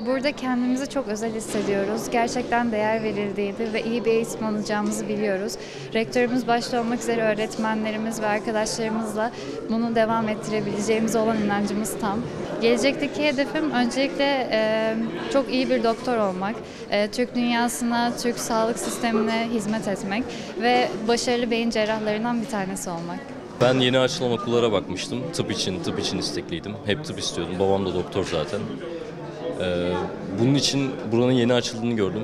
Burada kendimizi çok özel hissediyoruz. Gerçekten değer verildiğini ve iyi bir eğitim alacağımızı biliyoruz. Rektörümüz başta olmak üzere öğretmenlerimiz ve arkadaşlarımızla bunu devam ettirebileceğimize olan inancımız tam. Gelecekteki hedefim öncelikle çok iyi bir doktor olmak, Türk dünyasına, Türk sağlık sistemine hizmet etmek ve başarılı beyin cerrahlarından bir tanesi olmak. Ben yeni açılan okullara bakmıştım. Tıp için istekliydim. Hep tıp istiyordum. Babam da doktor zaten. Bunun için buranın yeni açıldığını gördüm.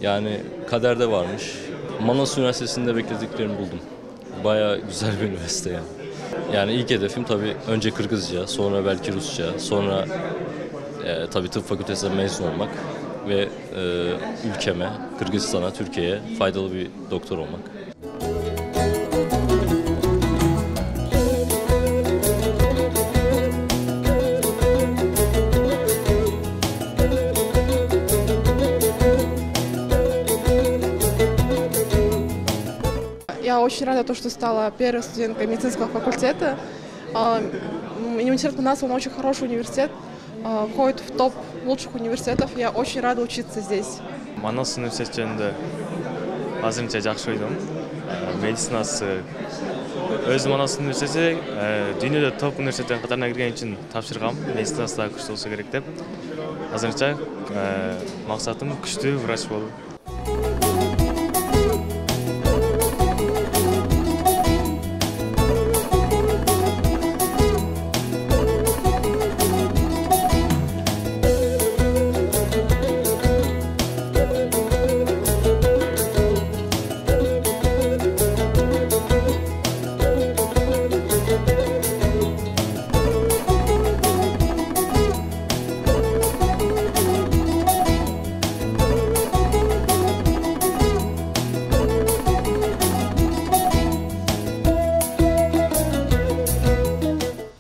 Yani kaderde varmış. Manas Üniversitesi'nde beklediklerimi buldum. Bayağı güzel bir üniversite yani. Yani ilk hedefim tabii önce Kırgızca, sonra belki Rusça, sonra tabii tıp fakültesinden mezun olmak ve ülkeme, Kırgızistan'a, Türkiye'ye faydalı bir doktor olmak. Я очень рада, что стала первой студенткой медицинского факультета. Университет МАНАС, он очень хороший университет, входит в топ лучших университетов. Я очень рада учиться здесь. МАНАС университетinde азырынча жакшы ойдом. Медицинасы өзү МАНАС университети дүйнөдө топ университеттердин катарына кирген үчүн тапшыргам. Медицинасы да күчтүү болсо керек деп. Азырынча максатым күчтүү врач болуу.